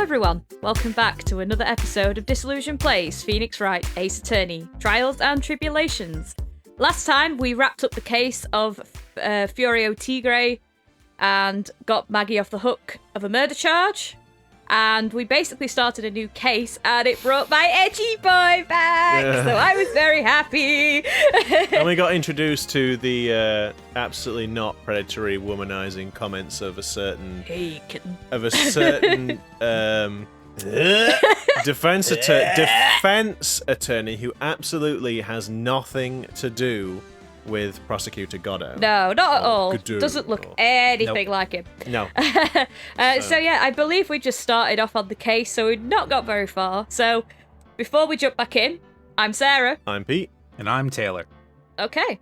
everyone, welcome back to another episode of Disillusioned Plays, Phoenix Wright, Ace Attorney, Trials and Tribulations. Last time we wrapped up the case of Furio Tigre and got Maggie off the hook of a murder charge. And we basically started a new case, and it brought my edgy boy back, so I was very happy. And we got introduced to the absolutely not predatory womanizing comments of a certain defense attorney who absolutely has nothing to do with Prosecutor Godot. No, not at all. Godot. Doesn't look anything like him. No. So yeah, I believe we just started off on the case, so we've not got very far. So before we jump back in, I'm Sarah. I'm Pete. And I'm Taylor. Okay.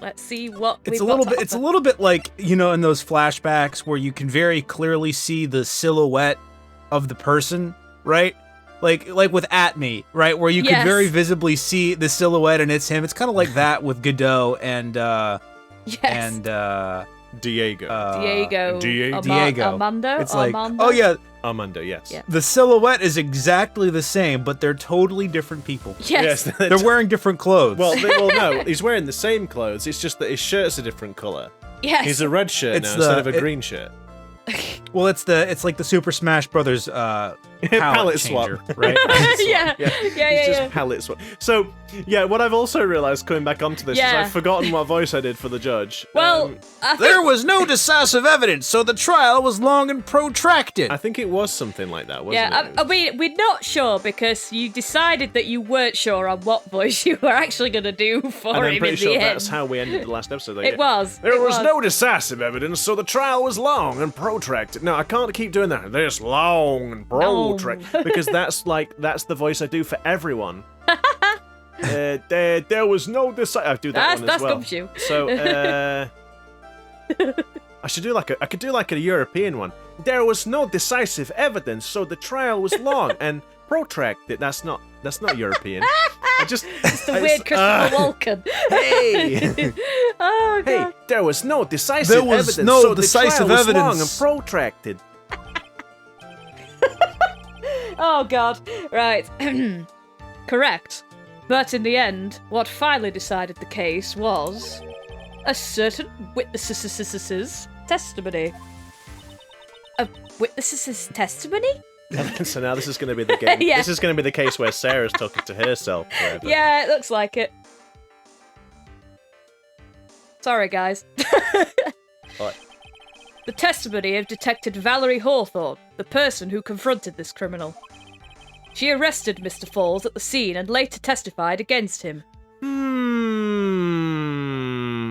Let's see what it's a little bit like, you know, in those flashbacks where you can very clearly see the silhouette of the person, right? Like with At Me, right? Where you can very visibly see the silhouette and it's him. It's kind of like that with Godot and Diego. Armando? It's like, Armando? oh yeah. Armando, yes. Yeah. The silhouette is exactly the same, but they're totally different people. Yes. They're wearing different clothes. Well, no, he's wearing the same clothes. It's just that his shirt's a different color. Yes. He's a red shirt now instead of a green shirt. Well, it's like the Super Smash Brothers palette swap, changer, right? Yeah. Just palette swap. So, yeah, what I've also realized coming back onto this is I've forgotten what voice I did for the judge. Well, there was no decisive evidence, so the trial was long and protracted. I think it was something like that, wasn't it? We're not sure because you decided that you weren't sure on what voice you were actually going to do for and him I'm pretty in sure the end. that's how we ended the last episode. It was. There was no decisive evidence, so the trial was long and protracted. No, I can't keep doing that. There's long and protracted. Because that's the voice I do for everyone. There was no decisive. I do that one as well. That's Gumshoe. So I could do like a European one. There was no decisive evidence, so the trial was long and protracted. That's not European. It's the weird Christopher Walken. Hey. Oh god. Hey, there was no decisive evidence, so the trial was long and protracted. Oh god. Right. Correct. But in the end, what finally decided the case was a certain witness's testimony. A witness's testimony? So now this is going to be the game. Yeah. This is going to be the case where Sarah's talking to herself forever. Yeah, it looks like it. Sorry, guys. What? The testimony of Detective Valerie Hawthorne, the person who confronted this criminal. She arrested Mr. Falls at the scene and later testified against him.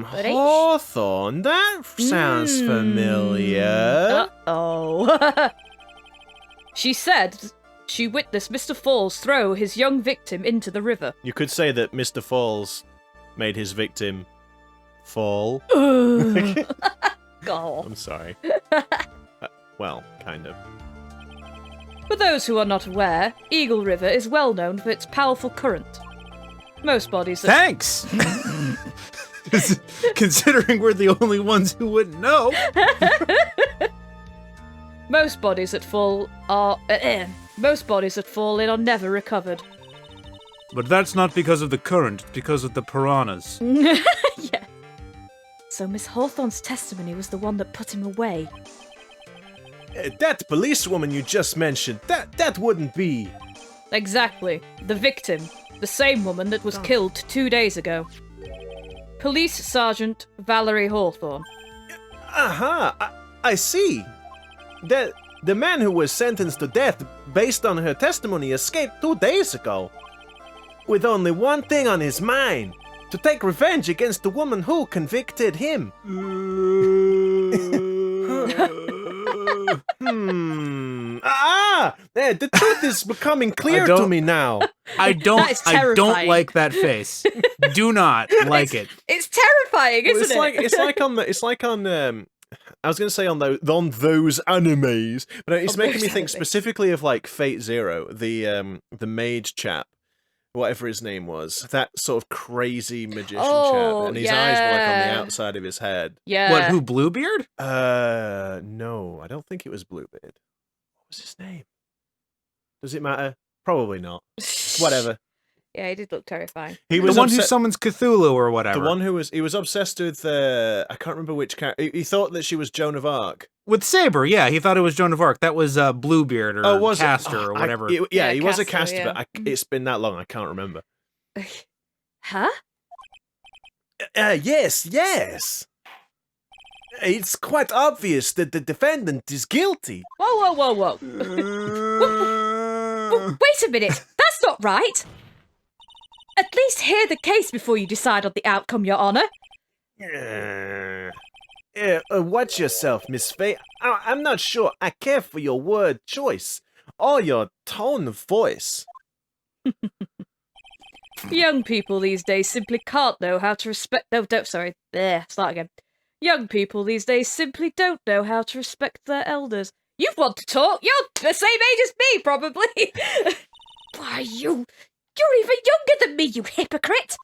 Hawthorne? That sounds familiar. Uh-oh. She said she witnessed Mr. Falls throw his young victim into the river. You could say that Mr. Falls made his victim fall. God. I'm sorry. Well, kind of. For those who are not aware, Eagle River is well known for its powerful current. Most bodies... Thanks! Considering we're the only ones who wouldn't know. Most bodies that fall in are never recovered. But that's not because of the current, it's because of the piranhas. Yeah. So Miss Hawthorne's testimony was the one that put him away. That policewoman you just mentioned, that wouldn't be... Exactly. The victim. The same woman that was killed 2 days ago. Police Sergeant Valerie Hawthorne. I see. The man who was sentenced to death based on her testimony escaped 2 days ago. With only one thing on his mind. To take revenge against the woman who convicted him. The truth is becoming clear to me now. I don't like that face. Do not like it. It's terrifying, isn't it? It's like on I was going to say on those animes, but it's making me think specifically of like Fate Zero, the mage chap. Whatever his name was, that sort of crazy magician chap, and his eyes were like on the outside of his head. Yeah. What, who, Bluebeard? No, I don't think it was Bluebeard. What was his name? Does it matter? Probably not. Whatever. Yeah, he did look terrifying. He was the one who summons Cthulhu or whatever. The one who was obsessed with I can't remember which character. He thought that she was Joan of Arc. With Saber, yeah, he thought it was Joan of Arc. That was Bluebeard or Castor or whatever. He was a Castor, caster, but it's been that long, I can't remember. Huh? Yes. It's quite obvious that the defendant is guilty. Whoa. Wait a minute. That's not right. At least hear the case before you decide on the outcome, Your Honor. Watch yourself, Miss Faye. I'm not sure I care for your word choice or your tone of voice. Young people these days simply can't know how to respect... No, don't, sorry. There, start again. Young people these days simply don't know how to respect their elders. You want to talk? You're the same age as me, probably. Why, you're even younger than me, you hypocrite!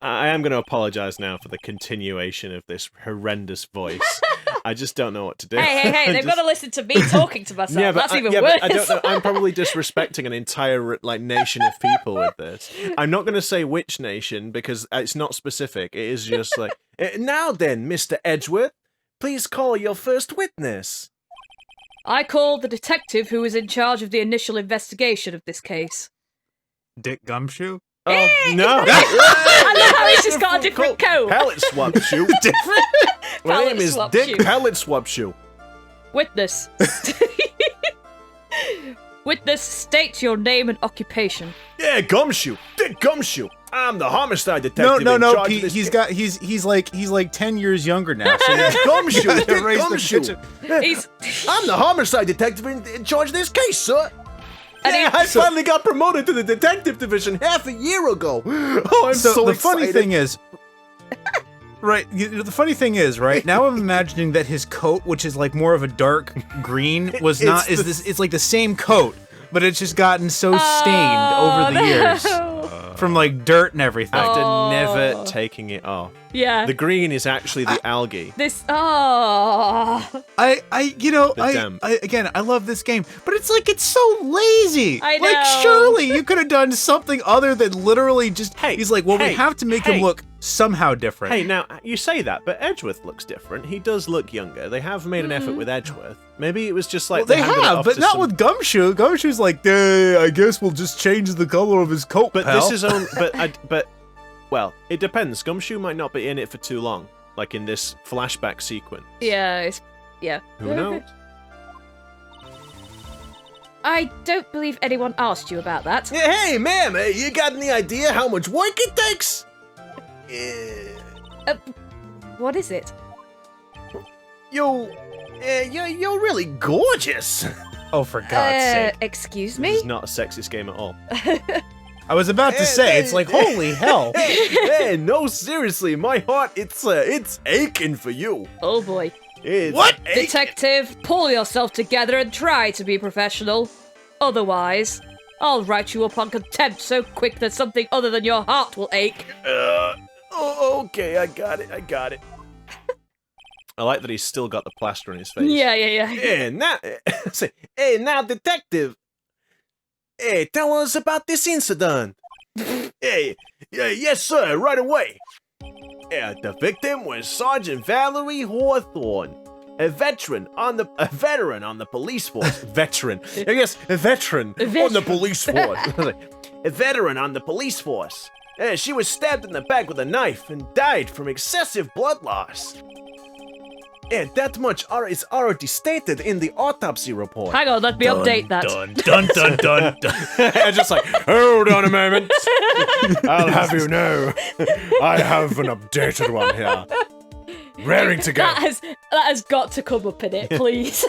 I am going to apologise now for the continuation of this horrendous voice. I just don't know what to do. Hey, they've got to listen to me talking to myself. Yeah, but That's even worse. But I don't know. I'm probably disrespecting an entire nation of people with this. I'm not going to say which nation because it's not specific. It is just like, now then, Mr. Edgeworth, please call your first witness. I call the detective who was in charge of the initial investigation of this case. Dick Gumshoe? Oh, no. I love how he's just got a different coat. Pallet swap shoe. My name is Dick Pallet Swap Shoe. Witness. Witness, state your name and occupation. Yeah, Gumshoe. Dick Gumshoe. I'm the homicide detective. No. He's like 10 years younger now. So Gumshoe. Dick Gumshoe. I'm the homicide detective in charge of this case, sir. I finally got promoted to the detective division half a year ago. Oh, I'm so excited. The funny thing is, right? The funny thing is, right now I'm imagining that his coat, which is like more of a dark green, it's like the same coat, but it's just gotten so stained over the years from like dirt and everything. After never taking it off. Yeah. The green is actually the algae. I love this game, but it's so lazy. I know. Like, surely you could have done something other than literally just, he's like, well, we have to make him look somehow different. Hey, now, you say that, but Edgeworth looks different. He does look younger. They have made an effort with Edgeworth. Maybe it was just like... Well, they have, but not with Gumshoe. Gumshoe's like, I guess we'll just change the color of his coat, But pal. this is on... But well, it depends. Gumshoe might not be in it for too long, like in this flashback sequence. Yeah, Who knows? I don't believe anyone asked you about that. Hey, ma'am, you got any idea how much work it takes? What is it? You're really gorgeous. Oh, for God's sake. Excuse me? This is not a sexist game at all. I was about to say, it's like, holy hell. Hey, no, seriously, my heart, it's aching for you. Oh boy. What? Detective, pull yourself together and try to be professional. Otherwise, I'll write you up on contempt so quick that something other than your heart will ache. Okay, I got it. I like that he's still got the plaster on his face. Yeah. Hey, now, detective. Hey, tell us about this incident. Yes, sir, right away. The victim was Sergeant Valerie Hawthorne, a veteran on the police force. Veteran. Yes, a veteran on the police force. A veteran on the police force. She was stabbed in the back with a knife and died from excessive blood loss. That much is already stated in the autopsy report. Hang on, let me update that. Dun. I'm just like, hold on a moment. I'll have you know, I have an updated one here. Raring to go. That has got to come up in it, please.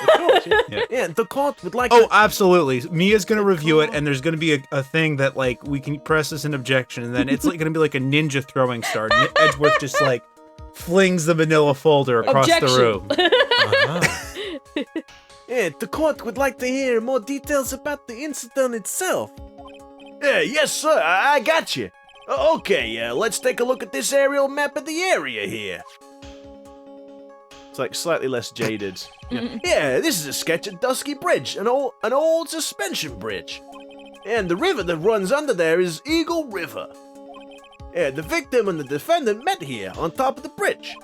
Yeah, the court would like Oh, absolutely. Mia's going to review it, and there's going to be a thing that, like, we can press as an objection, and then it's like going to be like a ninja throwing star. And Edgeworth just, like, flings the manila folder across the room. The court would like to hear more details about the incident itself. Yes, sir, I got you. Okay, let's take a look at this aerial map of the area here. It's like slightly less jaded. Yeah, this is a sketch of Dusky Bridge, an old suspension bridge. And the river that runs under there is Eagle River. Yeah, the victim and the defendant met here on top of the bridge.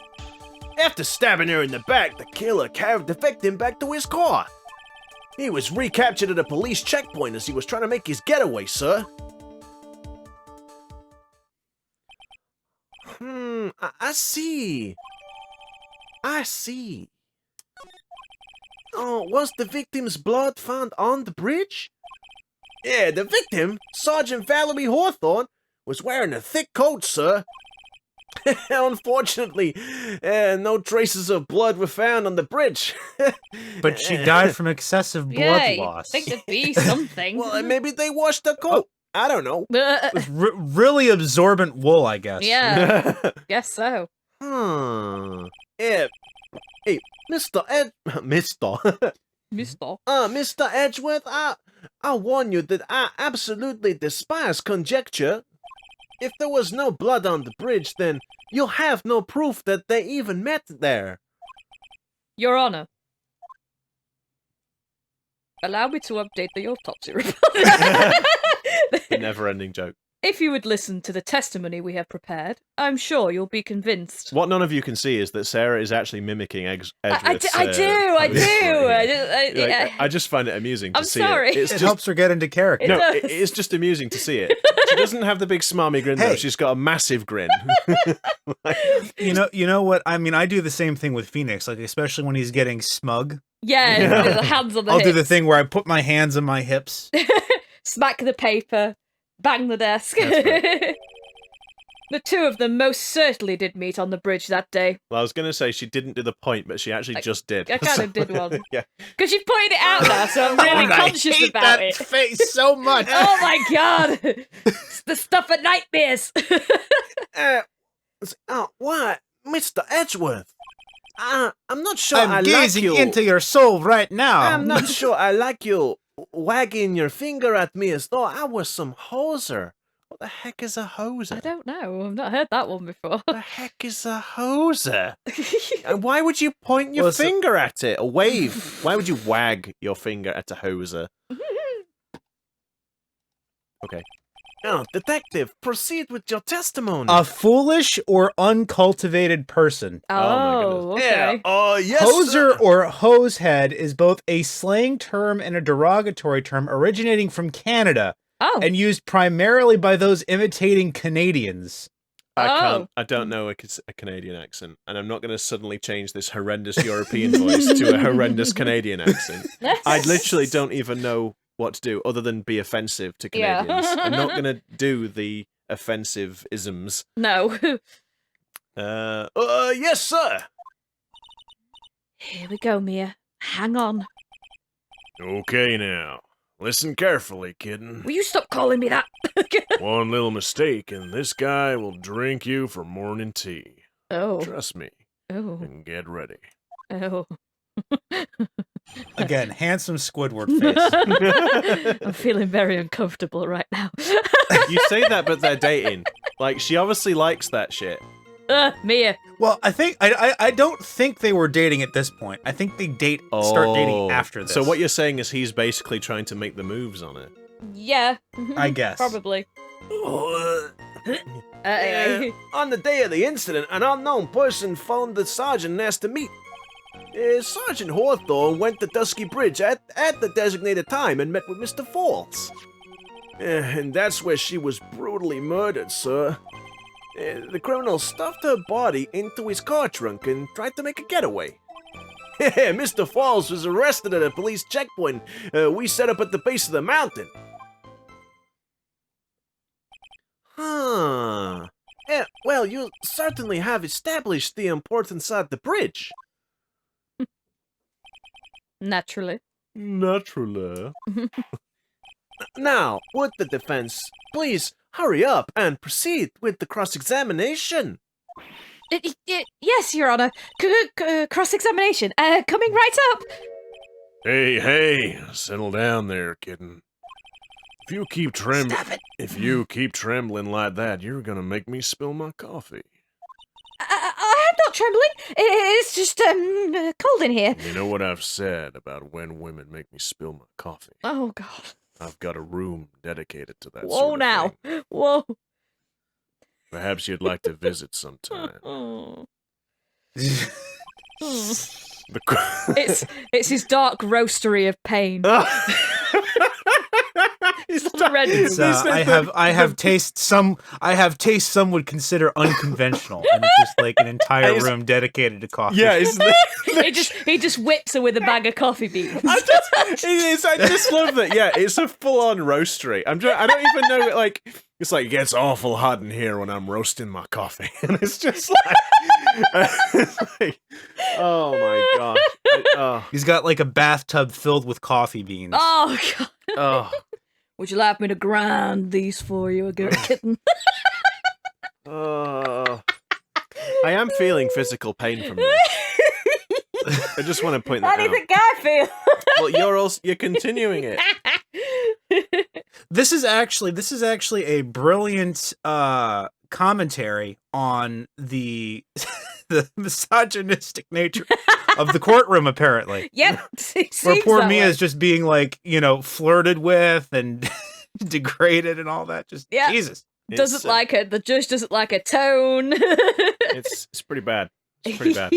After stabbing her in the back, the killer carried the victim back to his car. He was recaptured at a police checkpoint as he was trying to make his getaway, sir. I see. I see. Oh, was the victim's blood found on the bridge? Yeah, the victim, Sergeant Valerie Hawthorne, was wearing a thick coat, sir. Unfortunately, no traces of blood were found on the bridge. But she died from excessive blood loss. I think there'd be something. Well, maybe they washed the coat. I don't know. It was really absorbent wool, I guess. Yeah, guess so. Yeah. Hey, Mr. Mr. Edgeworth, I warn you that I absolutely despise conjecture. If there was no blood on the bridge, then you'll have no proof that they even met there. Your Honor, allow me to update the autopsy report. The never-ending joke. If you would listen to the testimony we have prepared, I'm sure you'll be convinced. What none of you can see is that Sarah is actually mimicking Edgeworth's I do. I just find it amusing to see sorry. it. It helps her get into character. No, it's just amusing to see it. She doesn't have the big smarmy grin, though. She's got a massive grin. You know what? I mean, I do the same thing with Phoenix, like especially when he's getting smug. Yeah, the hands on the hips. I'll do the thing where I put my hands on my hips. Smack the paper. Bang the desk. The two of them most certainly did meet on the bridge that day. Well, I was going to say she didn't do the point, but she actually just did. I kind of did one. Yeah. Because you've pointed it out now, so I'm really conscious I hate about that it. face so much. Oh my god! It's the stuff of nightmares. What? Mr. Edgeworth? I'm not sure I'm gazing into your soul right now. I'm not sure I like you wagging your finger at me as though I was some hoser. What the heck is a hoser? I don't know. I've not heard that one before. What the heck is a hoser? And why would you point your finger at it? A wave? Why would you wag your finger at a hoser? Okay. Now, detective, proceed with your testimony. A foolish or uncultivated person. Oh, okay. Yeah. Yes. Hoser or hosehead is both a slang term and a derogatory term originating from Canada. And used primarily by those imitating Canadians. I don't know a Canadian accent, and I'm not going to suddenly change this horrendous European voice to a horrendous Canadian accent. I literally don't even know what to do other than be offensive to Canadians. I'm not going to do the offensive isms. No. Yes, sir. Here we go, Mia. Hang on. Okay, now. Listen carefully, kitten. Will you stop calling me that? One little mistake, and this guy will drink you for morning tea. Oh. Trust me. Oh. And get ready. Oh. Again, handsome Squidward face. I'm feeling very uncomfortable right now. You say that, but they're dating. Like, she obviously likes that shit. Mia. Well, I don't think they were dating at this point. I think they start dating after this. So what you're saying is he's basically trying to make the moves on it. Yeah. I guess. Probably. On the day of the incident, an unknown person phoned the sergeant and asked to meet. Sergeant Hawthorne went to Dusky Bridge at the designated time and met with Mr. Falls. And that's where she was brutally murdered, sir. The criminal stuffed her body into his car trunk and tried to make a getaway. Mr. Falls was arrested at a police checkpoint we set up at the base of the mountain. Huh. Well, you certainly have established the importance of the bridge. Naturally. Naturally. Now, would the defense please hurry up and proceed with the cross-examination? Yes, Your Honor. Cross-examination. Coming right up. Hey, settle down there, kitten. If you keep trembling like that, you're gonna make me spill my coffee. I not trembling. It's just cold in here. You know what I've said about when women make me spill my coffee? Oh, God. I've got a room dedicated to that Whoa, sort of now. thing. Whoa. Perhaps you'd like to visit sometime. Oh. The It's his dark roastery of pain. It's not red. It's, I have taste some would consider unconventional, and it's just like an entire room dedicated to coffee. Yeah, he just whips her with a bag of coffee beans. I just love that. Yeah, it's a full-on roastery. I don't even know it. Like, it's like it gets awful hot in here when I'm roasting my coffee, and it's just like, oh my god. He's got like a bathtub filled with coffee beans. Oh, God. Oh. Would you like me to grind these for you, kitten? I am feeling physical pain from this. I just want to point that How do you out. think I feel? Well, you're continuing it. This is actually a brilliant commentary on the misogynistic nature of the courtroom, apparently. Yep. Where poor Mia's just being like, flirted with and degraded and all that. Just Jesus. Doesn't like it. The judge doesn't like a tone. It's pretty bad. It's pretty bad.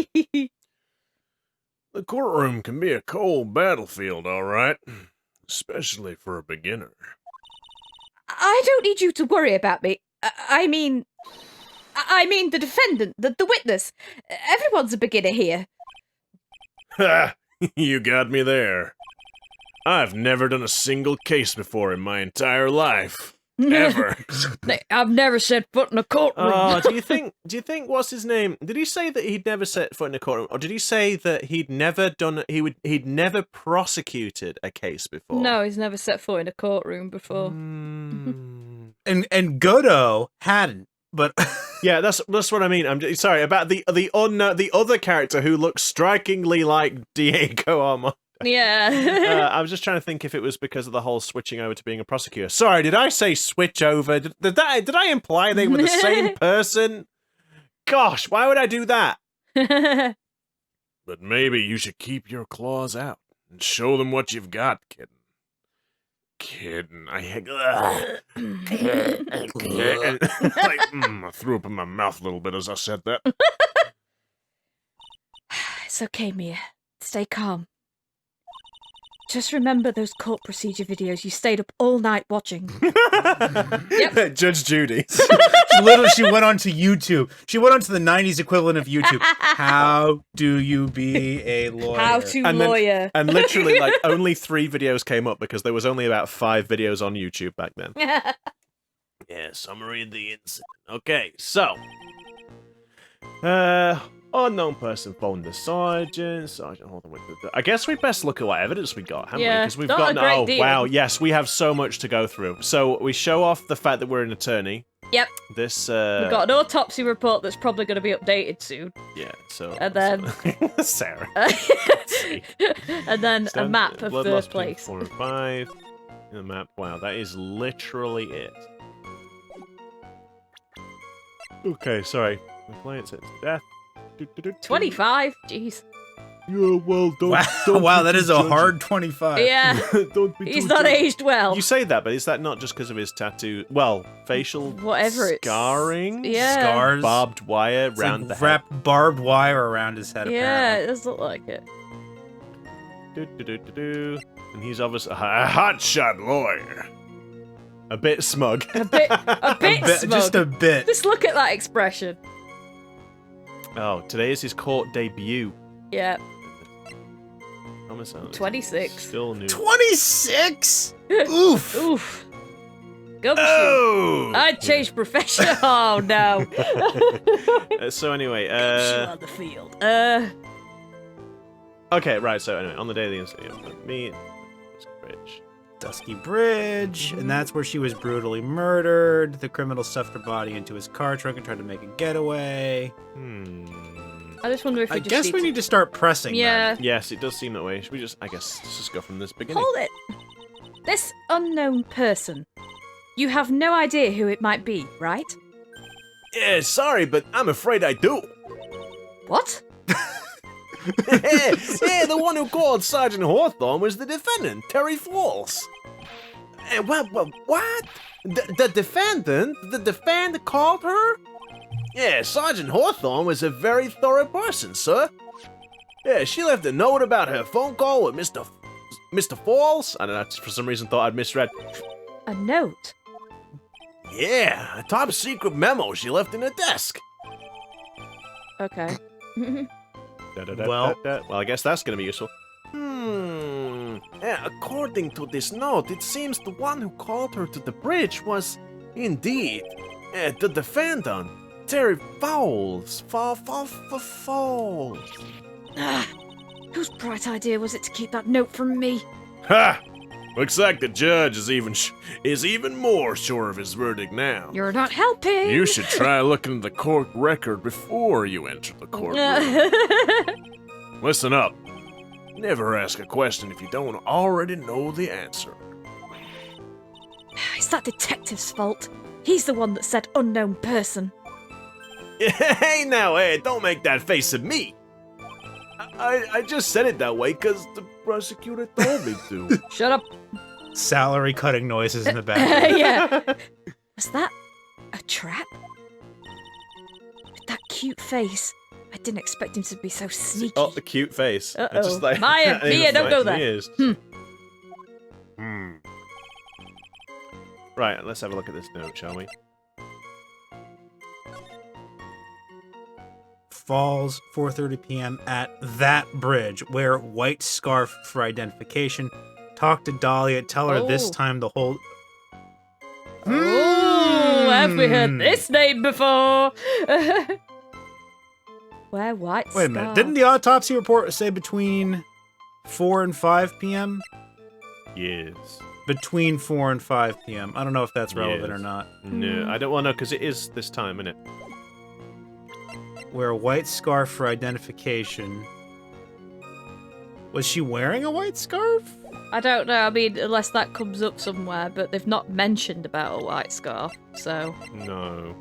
The courtroom can be a cold battlefield, all right. Especially for a beginner. I don't need you to worry about me. I mean the defendant, the witness. Everyone's a beginner here. Ha! You got me there. I've never done a single case before in my entire life. Ever. I've never set foot in a courtroom. Oh, do you think what's his name? Did he say that he'd never set foot in a courtroom, or did he say that he'd never prosecuted a case before? No, he's never set foot in a courtroom before. And Godot hadn't, but yeah, that's what I mean. I'm sorry about the other character who looks strikingly like Diego Armando. Yeah. I was just trying to think if it was because of the whole switching over to being a prosecutor. Sorry, did I say switch over? Did I imply they were the same person? Gosh, why would I do that? But maybe you should keep your claws out and show them what you've got, kitten. I threw up in my mouth a little bit as I said that. It's okay, Mia. Stay calm. Just remember those court procedure videos you stayed up all night watching. Yep. Judge Judy. She went onto YouTube. She went onto the 90s equivalent of YouTube. How do you be a lawyer? How to lawyer. And literally, like, only 3 videos came up because there was only about 5 videos on YouTube back then. Yeah, summary of the incident. Okay, so. Unknown person phoned the sergeant. Sergeant, hold on. Wait, I guess we best look at what evidence we got, haven't we? Because we've got. Oh, deal. Wow. Yes, we have so much to go through. So we show off the fact that we're an attorney. Yep. This. We've got an autopsy report that's probably going to be updated soon. Yeah. So. And then. Sarah. And then a map of the place. 4 and 5. The map. Wow, that is literally it. Okay, sorry. My client sent to death. 25? Jeez. Yeah, well, don't wow, that is a hard 25. Yeah. Don't be He's not aged well. You say that, but is that not just because of his tattoo? Well, facial scarring? Yeah. Scars. Barbed wire around the head. Wrap barbed wire around his head, Yeah, apparently. it does look like it. And he's obviously a hotshot lawyer. A bit smug. A bit smug. Just a bit. Just look at that expression. Oh, today is his court debut. Yeah. Homicide. 26. Still new. 26? Oof. Oof. Gumshoe. Oh! I changed profession. Oh, no. So anyway, Gumshoe on the field. Okay, right, so anyway, on the day of the incident, me and Dusky Bridge, and that's where she was brutally murdered. The criminal stuffed her body into his car trunk and tried to make a getaway. I just wonder if we I guess we need to start pressing. Yeah. Then. Yes, it does seem that way. Should we just, I guess, let's just go from this beginning. Hold it. This unknown person. You have no idea who it might be, right? Yeah, sorry, but I'm afraid I do. What? Yeah, the one who called Sergeant Hawthorne was the defendant, Terry Falls. What? The defendant? The defendant called her? Yeah, Sergeant Hawthorne was a very thorough person, sir. Yeah, she left a note about her phone call with Mr. Falls. I don't know, for some reason thought I'd misread. A note? Yeah, a top secret memo she left in her desk. Okay. Well, I guess that's gonna be useful. Yeah, according to this note, it seems the one who called her to the bridge was, indeed, the defendant, Terry Falls. Falls. Whose bright idea was it to keep that note from me? Ha! Looks like the judge is even more sure of his verdict now. You're not helping. You should try looking at the court record before you enter the courtroom. Listen up. Never ask a question if you don't already know the answer. It's that detective's fault. He's the one that said unknown person. Hey now, don't make that face at me. I just said it that way because the prosecutor told me to. Shut up. Salary cutting noises in the background. Yeah. Was that a trap? With that cute face. I didn't expect him to be so sneaky. Oh, the cute face. Uh-oh. It's just like, Mia, don't go there. Right, let's have a look at this note, shall we? Falls, 4:30 p.m. at that bridge. Wear white scarf for identification. Talk to Dahlia. Tell her this time the whole... Oh, have we heard this name before? Wear white scarf. Wait a minute. Didn't the autopsy report say between 4 and 5 p.m.? Yes. Between 4 and 5 p.m. I don't know if that's relevant or not. No, I don't want to, because it is this time, isn't it? Wear a white scarf for identification. Was she wearing a white scarf? I don't know. I mean, unless that comes up somewhere, but they've not mentioned about a white scarf, so... No.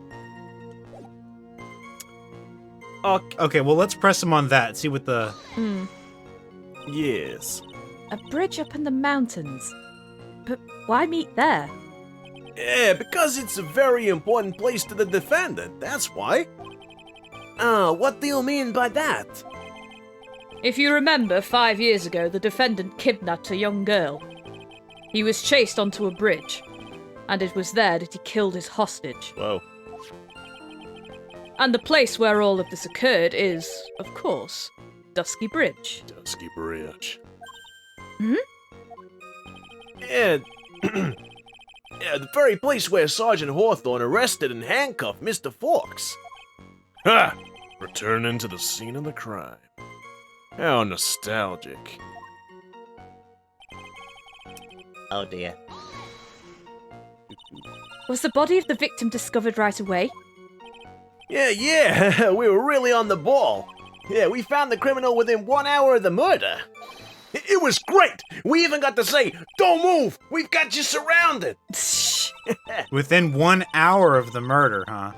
Okay, well, let's press him on that. See what the... Yes. A bridge up in the mountains. But why meet there? Yeah, because it's a very important place to the defendant, that's why. What do you mean by that? If you remember, 5 years ago, the defendant kidnapped a young girl. He was chased onto a bridge, and it was there that he killed his hostage. Whoa. And the place where all of this occurred is, of course, Dusky Bridge. Dusky Bridge. Yeah, yeah, the very place where Sergeant Hawthorne arrested and handcuffed Mr. Fawkes. Ha! Returning to the scene of the crime. How nostalgic. Oh dear. Was the body of the victim discovered right away? Yeah, we were really on the ball. Yeah, we found the criminal within 1 hour of the murder. It was great! We even got to say, "Don't move! We've got you surrounded!" Within 1 hour of the murder, huh?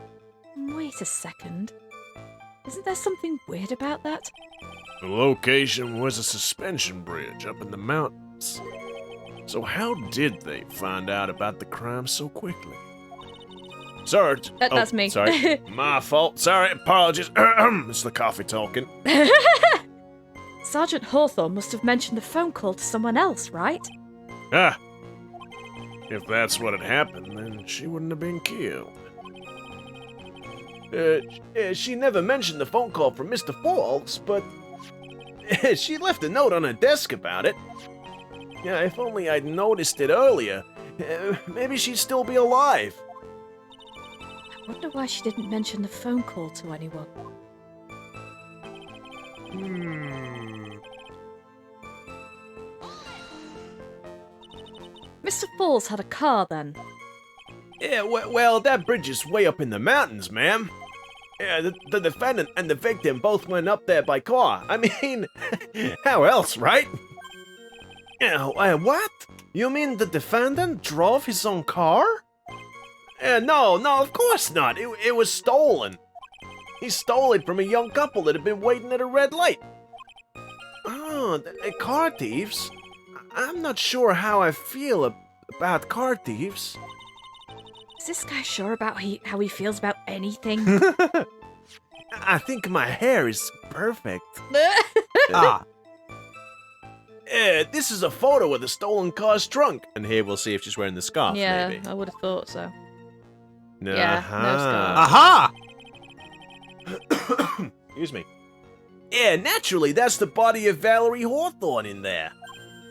Wait a second. Isn't there something weird about that? The location was a suspension bridge up in the mountains. So how did they find out about the crime so quickly? Sarge. That's me. Sorry. My fault. Sorry, apologies. It's the coffee talking. Sergeant Hawthorne must have mentioned the phone call to someone else, right? Ah. If that's what had happened, then she wouldn't have been killed. She never mentioned the phone call from Mr. Falls, but she left a note on her desk about it. Yeah, if only I'd noticed it earlier. Maybe she'd still be alive. I wonder why she didn't mention the phone call to anyone. Mr. Falls had a car then. Yeah, well, that bridge is way up in the mountains, ma'am. Yeah, the defendant and the victim both went up there by car. I mean, how else, right? Yeah, what? You mean the defendant drove his own car? No, of course not. It was stolen. He stole it from a young couple that had been waiting at a red light. Oh, car thieves? I'm not sure how I feel about car thieves. Is this guy sure about how he feels about anything? I think my hair is perfect. This is a photo of the stolen car's trunk. And here we'll see if she's wearing the scarf, Yeah, maybe. I would have thought so. No, Yeah, no scarf. Aha! Excuse me. Yeah, naturally, that's the body of Valerie Hawthorne in there.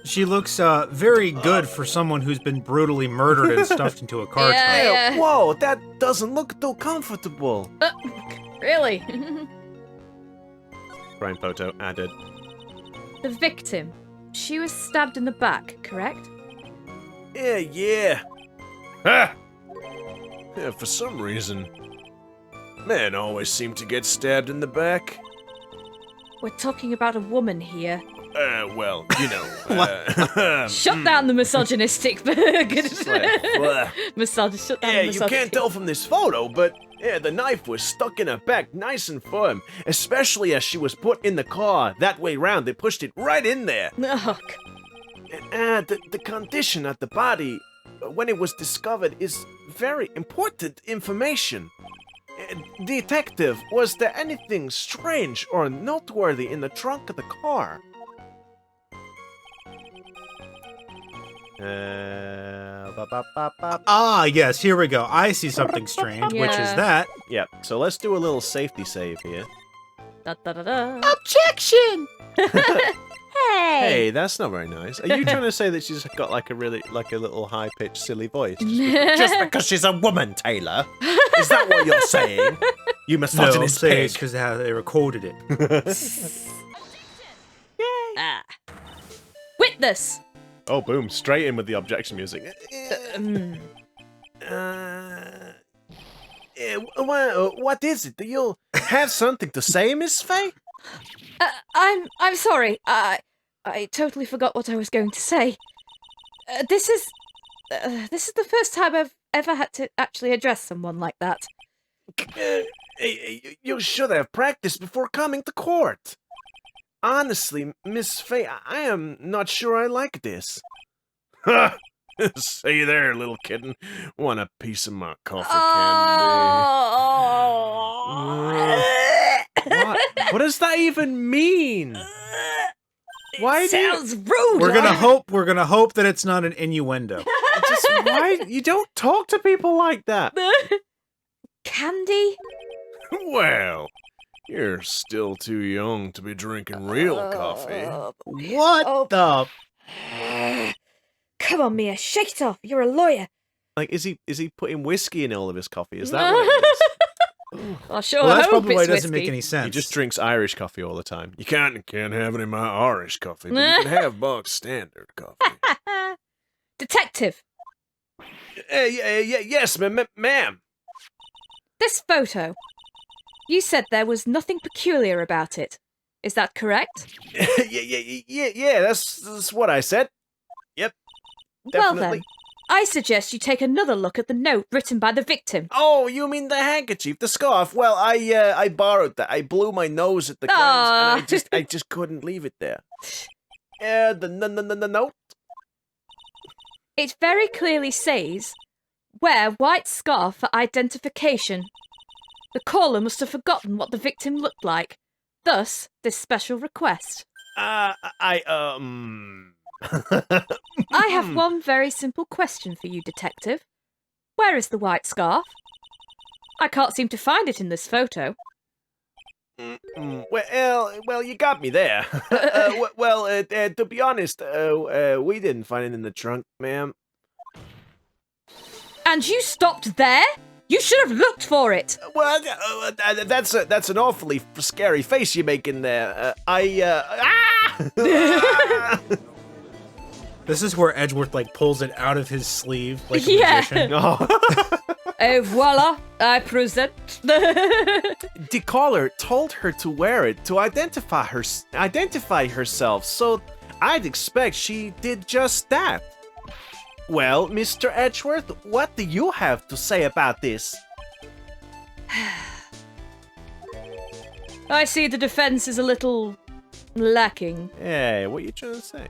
She looks very good for someone who's been brutally murdered and stuffed into a car Yeah. trunk. Hey, whoa, that doesn't look too comfortable. Really? Crime photo added. The victim. She was stabbed in the back, correct? Yeah. Ha! Yeah, for some reason, men always seem to get stabbed in the back. We're talking about a woman here. Well, you know. Shut down the misogynistic. Shut down the misogynistic. You can't tell from this photo, but the knife was stuck in her back nice and firm, especially as she was put in the car that way round. They pushed it right in there. Ugh. The condition of the body when it was discovered is very important information. Detective, was there anything strange or noteworthy in the trunk of the car? Yes, here we go. I see something strange, which is Yeah. that. Yep, so let's do a little safety save here. Da, da, da, da. Objection! Hey, that's not very nice. Are you trying to say that she's got like a little high-pitched, silly voice? Just because she's a woman, Taylor? Is that what you're saying? You No, I'm misogynist saying pig. it's because how they recorded it. Ah. Witness. Oh, boom, straight in with the objection music. What is it? Do you have something to say, Miss Faye? I'm sorry. I totally forgot what I was going to say. This is the first time I've ever had to actually address someone like that. You should have practiced before coming to court. Honestly, Miss Faye, I am not sure I like this. Ha! Say there, little kitten. Want a piece of my coffee What does that even mean? Why do you... Sounds rude. We're gonna hope that it's not an innuendo. Just why you don't talk to people like that? Candy. candy? Well, you're still too young to be drinking real coffee. What Oh. the? Come on, Mia, shake it off. You're a lawyer. Like, is he putting whiskey in all of his coffee? Is that what it is? I sure Well, that's hope probably why it it's doesn't make whiskey. any sense. He just drinks Irish coffee all the time. You can't have any of my Irish coffee, but you can have bog standard coffee. Detective, Yes, ma'am. this photo. You said there was nothing peculiar about it. Is that correct? yeah, that's what I said. Yep, Well definitely. then, I suggest you take another look at the note written by the victim. Oh, you mean the handkerchief, the scarf? Well, I borrowed that. I blew my nose at the ground, Aw. and I just couldn't leave it there. The note. It very clearly says, wear white scarf for identification. The caller must have forgotten what the victim looked like. Thus, this special request. I I have one very simple question for you, Detective. Where is the white scarf? I can't seem to find it in this photo. Well, you got me there. To be honest, we didn't find it in the trunk, ma'am. And you stopped there? You should have looked for it. Well, that's an awfully scary face you're making there. This is where Edgeworth like pulls it out of his sleeve like a Yeah. magician. Et voila, I present. The caller told her to wear it to identify herself, so I'd expect she did just that. Well, Mr. Edgeworth, what do you have to say about this? I see the defense is a little lacking. Hey, what are you trying to say?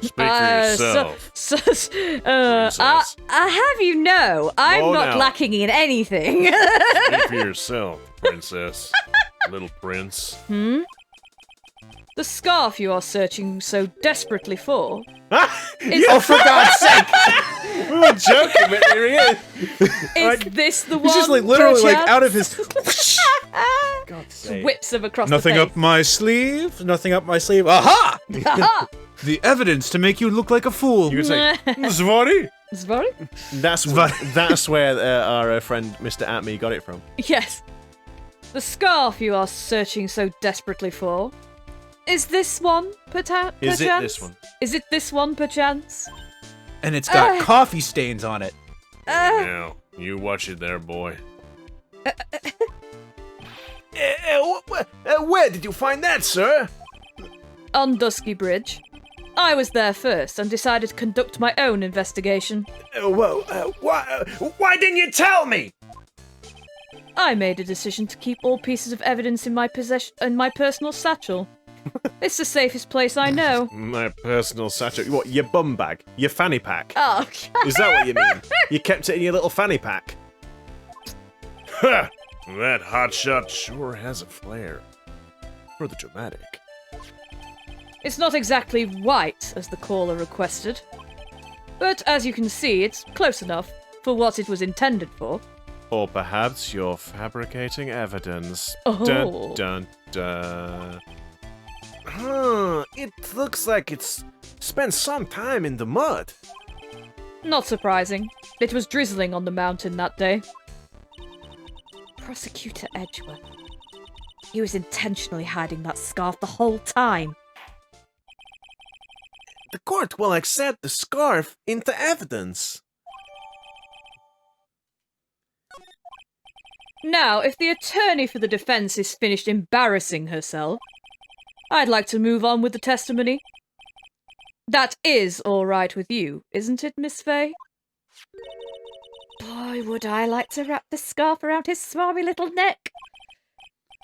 Speak for yourself. I have you know, I'm not now. lacking in anything. Speak for yourself, princess. Little prince. The scarf you are searching so desperately for. Oh, for God's sake! We were joking, but here he is. Is this the one? He's just like literally like perchance? out of his. God's sake. Whips him across Nothing the up my sleeve. Nothing up my sleeve. Aha! face. Aha! The evidence to make you look like a fool. You could say, Zvari? Sorry? that's where our friend Mr. Atme got it from. Yes. The scarf you are searching so desperately for. Is this one, perchance? Is it this one? Is it this one, perchance? And it's got coffee stains on it. Now, you watch it there, boy. Where did you find that, sir? On Dusky Bridge. I was there first and decided to conduct my own investigation. Why didn't you tell me? I made a decision to keep all pieces of evidence in my personal satchel. It's the safest place I know. My personal satchel. What, your bum bag? Your fanny pack? Oh, Is that what you mean? You kept it in your little fanny pack? Ha! That hotshot sure has a flair for the dramatic. it's not exactly white, as the caller requested. But as you can see, it's close enough for what it was intended for. Or perhaps you're fabricating evidence. Oh. Dun dun dun. Huh, it looks like it's spent some time in the mud. Not surprising. It was drizzling on the mountain that day. Prosecutor Edgeworth. He was intentionally hiding that scarf the whole time. The court will accept the scarf into evidence. Now, if the attorney for the defense is finished embarrassing herself, I'd like to move on with the testimony. That is all right with you, isn't it, Miss Fay? Boy, would I like to wrap the scarf around his smarmy little neck.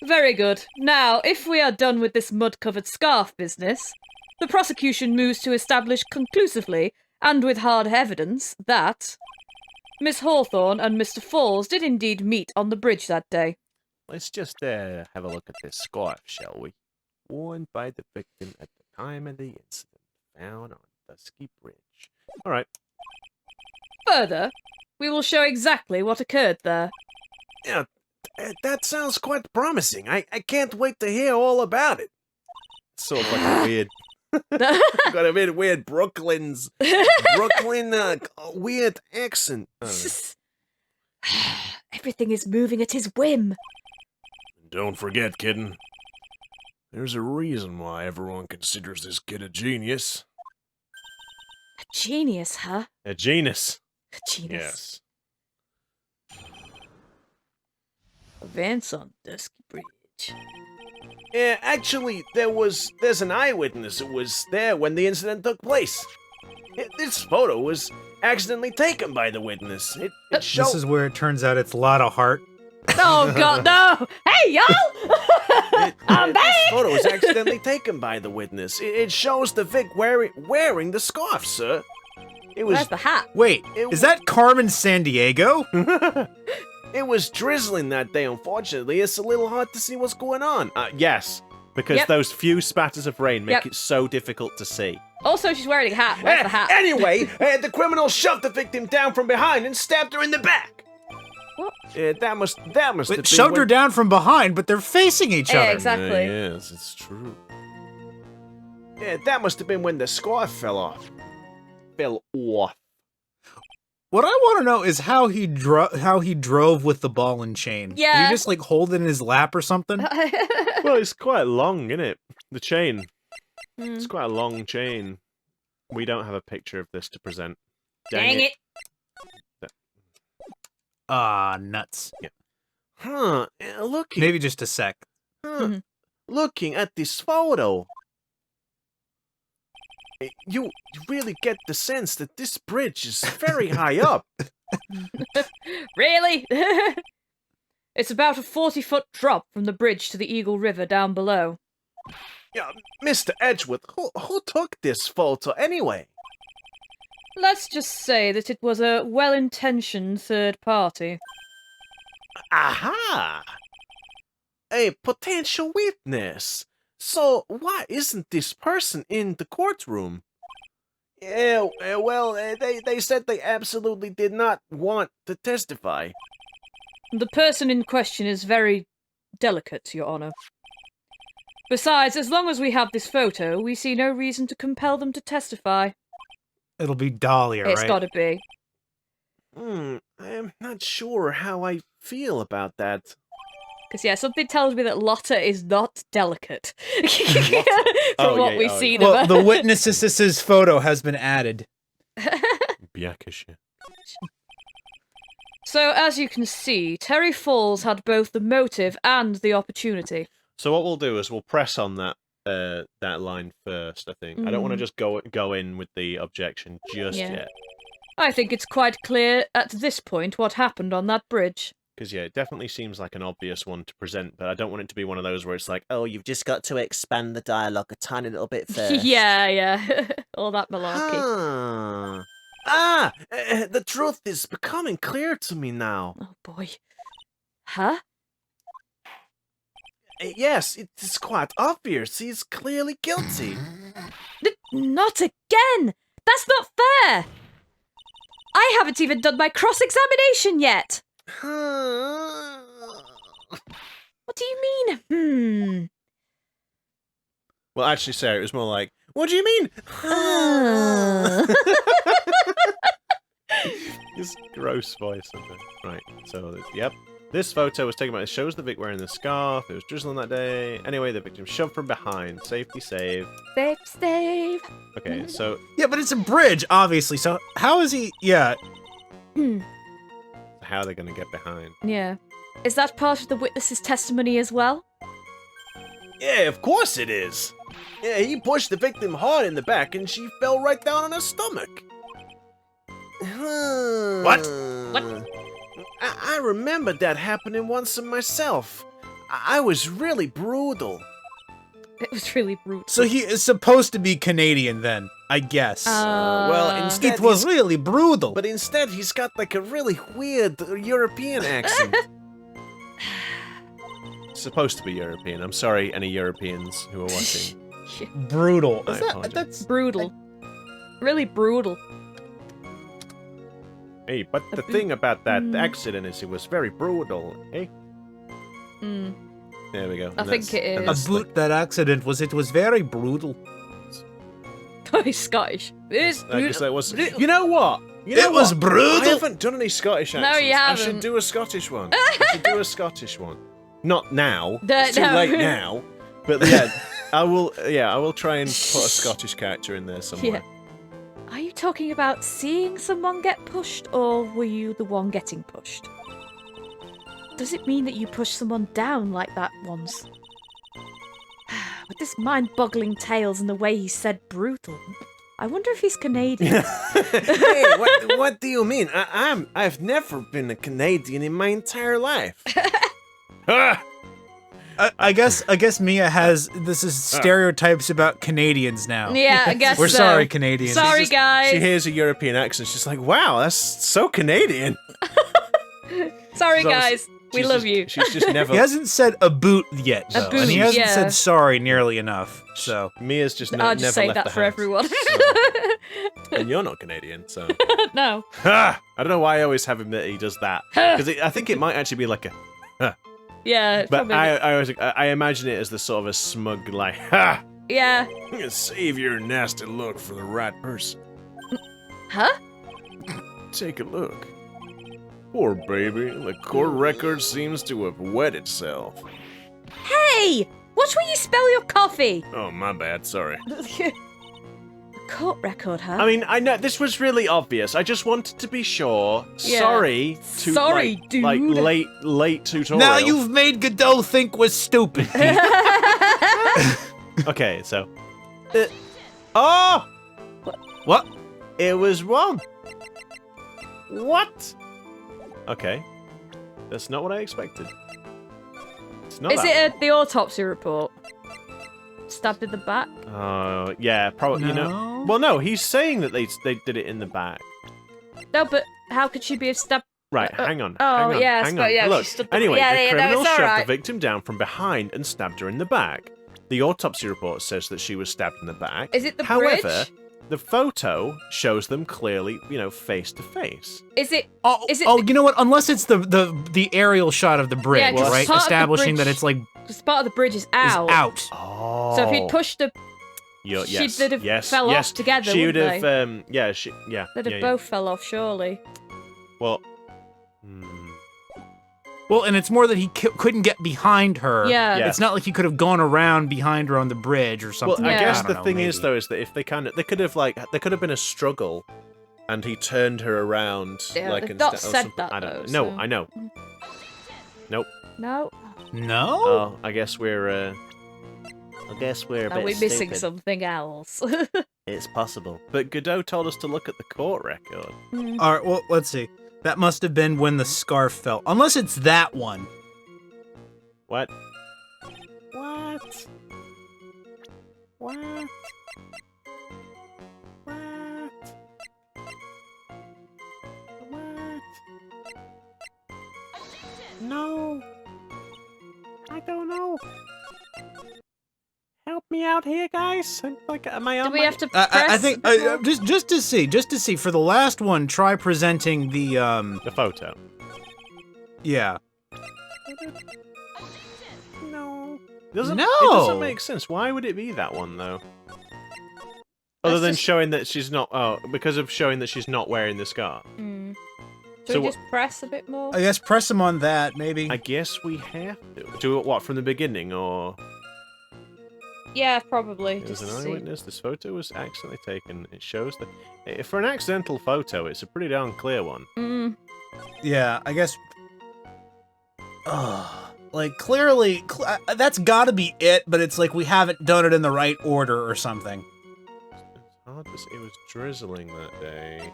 Very good. Now, if we are done with this mud-covered scarf business, the prosecution moves to establish conclusively, and with hard evidence, that Miss Hawthorne and Mr. Falls did indeed meet on the bridge that day. Let's just have a look at this scarf, shall we? Worn by the victim at the time of the incident, found on Dusky Bridge. All right. Further, we will show exactly what occurred there. Yeah, that sounds quite promising. I can't wait to hear all about it. Sort of like a weird... got a bit weird Brooklyn weird accent. Everything is moving at his whim. Don't forget, kitten. There's a reason why everyone considers this kid a genius. A genius, huh? A genus. A genius. Yes. Events on Dusky Bridge. Yeah, actually, there's an eyewitness who was there when the incident took place. This photo was accidentally taken by the witness. It showed... This is where it turns out it's Lotta Hart. Oh God, no! Hey, y'all! I'm back! This photo was accidentally taken by the witness. It shows the Vic wearing the scarf, sir. It was... Where's the hat? Wait, is that Carmen Sandiego? It was drizzling that day, unfortunately. It's a little hard to see what's going on. Yes, because those few spatters of rain make it so difficult to see. Also, she's wearing a hat. Where's the hat? Anyway, the criminal shoved the victim down from behind and stabbed her in the back. What? That must have been Shoved her down from behind, but they're facing each Yeah, other. exactly. Yes, it's true. Yeah, that must have been when the scarf fell off. What I want to know is how he drove with the ball and chain. Yeah. Did he just like hold it in his lap or something? Well, it's quite long, isn't it? The chain. Hmm. It's quite a long chain. We don't have a picture of this to present. Dang it. Ah, nuts. Huh, looking... Maybe just a sec. Mhm. Looking at this photo... You really get the sense that this bridge is very high up. Really? It's about a 40-foot drop from the bridge to the Eagle River down below. Yeah, Mr. Edgeworth, who took this photo anyway? Let's just say that it was a well-intentioned third party. Aha! A potential witness. So why isn't this person in the courtroom? Yeah, well, they said they absolutely did not want to testify. The person in question is very delicate, Your Honor. Besides, as long as we have this photo, we see no reason to compel them to testify. It'll be Dahlia, right? It's gotta be. I'm not sure how I feel about that. Because, yeah, something tells me that Lotta is not delicate. From what we see. Well, the witness's photo has been added. So, as you can see, Terry Falls had both the motive and the opportunity. So what we'll do is we'll press on that line first, I think. I don't want to just go in with the objection just yet. I think it's quite clear at this point what happened on that bridge. Because, yeah, it definitely seems like an obvious one to present, but I don't want it to be one of those where it's like, Oh, you've just got to expand the dialogue a tiny little bit first. yeah. All that malarkey. the truth is becoming clear to me now. Oh, boy. Huh? Yes, it's quite obvious. He's clearly guilty. Not again! That's not fair! I haven't even done my cross-examination yet! What do you mean? Well, actually, Sarah, it was more like, what do you mean? This gross voice. Right, so, yep. This photo was taken by... It shows the Vic wearing the scarf. It was drizzling that day. Anyway, the victim shoved from behind. Safety save. Save. Okay, so... Yeah, but it's a bridge, obviously. So how is he... Yeah. How are they going to get behind? Yeah. Is that part of the witness's testimony as well? Yeah, of course it is. Yeah, he pushed the victim hard in the back and she fell right down on her stomach. What? I remember that happening once myself. I was really brutal. It was really brutal. So he is supposed to be Canadian then, I guess. Well, instead it was really brutal. But instead he's got like a really weird European accent. Supposed to be European. I'm sorry, any Europeans who are watching. Brutal. That's brutal. Really brutal. Hey, but the thing about that accident is it was very brutal, eh? There we go. I think it is. About that accident it was very brutal. Oh, he's Scottish. I guess that was... You know what? It was brutal. I haven't done any Scottish accents. No, you haven't. I should do a Scottish one. Not now. It's too No. late now. But yeah, I will try and put a Scottish character in there somewhere. Yeah. Are you talking about seeing someone get pushed, or were you the one getting pushed? Does it mean that you pushed someone down like that once? With this mind-boggling tales and the way he said brutal, I wonder if he's Canadian. Hey, what do you mean? I've never been a Canadian in my entire life. I guess Mia has stereotypes about Canadians now. Yeah, I guess We're so. sorry, Canadians. Sorry, guys. She hears a European accent. She's like, wow, that's so Canadian. Sorry, guys. We love you. She's just never... He hasn't said a boot yet, though. And he hasn't yeah. said sorry nearly enough, so... Mia's just I'll never just say left that the for house, everyone. so- And you're not Canadian, so... No. I don't know why I always have him that he does that. Because I think it might actually be like a... Yeah. But Probably. I imagine it as the sort of a smug, like, ha! Yeah. Save your nasty look for the right person. Huh? Take a look. Poor baby, the court record seems to have wet itself. Hey! Watch where you spill your coffee! Oh, my bad, sorry. The court record, huh? I mean, I know this was really obvious. I just wanted to be sure. Yeah. Sorry, Dude. like late tutorial. Now you've made Godot think we're stupid. Okay, so. Oh! What? It was wrong. What? Okay. That's not what I expected. It's not Is that it the autopsy report? Stabbed in the back? yeah, probably. You know. No? Well, no, he's saying that they did it in the back. No, but how could she be stabbed? Right, hang on. Oh, hang on, yes, hang but on. yeah, she Look, stood anyway, yeah, the yeah, no, criminal it's shoved alright. the victim down from behind and stabbed her in the back. The autopsy report says that she was stabbed in the back. Is it the However, bridge? the photo shows them clearly, face to face. Is it? Oh, Is it you know what? Unless it's the aerial shot of the bridge, Yeah, 'cause right? part of the Establishing that bridge it's like Because part of the bridge is is out. out. Oh. So if he'd pushed the, Yes, they'd have yes, fell yes. off together, She would wouldn't have, yeah. they'd have both fell off, surely. Well, Well, and it's more that he couldn't get behind her. Yeah. Yeah. It's not like he could have gone around behind her on the bridge or well, something. I Yeah. guess don't the know, thing is maybe. though is that if they could have there could have been a struggle, and he turned her around Yeah, like they've and not sta- or said something. that, I don't though, know. so- No, I know. Nope. No? No? Oh, I guess we're I guess we're a Are bit we missing stupid. something else? It's possible. But Godot told us to look at the court record. All right, well, let's see. That must have been when the scarf fell. Unless it's that one. What? What? What? What? What? No. I don't know. Help me out here, guys. Am I Do on we my... have to press? I think just to see for the last one, try presenting the The photo. yeah. No. It doesn't No! make sense. Why would it be that one though? Other than just- showing that she's not. Oh, because of showing that she's not wearing the scarf. Should So we wha- just press a bit more? I guess press him on that maybe. I guess we have to do it. What from the beginning, or Yeah, probably. as Just an to see. eyewitness, this photo was accidentally taken. It shows that for an accidental photo, it's a pretty darn clear one. Yeah, I guess. Like clearly, that's got to be it. But it's like we haven't done it in the right order or something. It's hard to see. It was drizzling that day.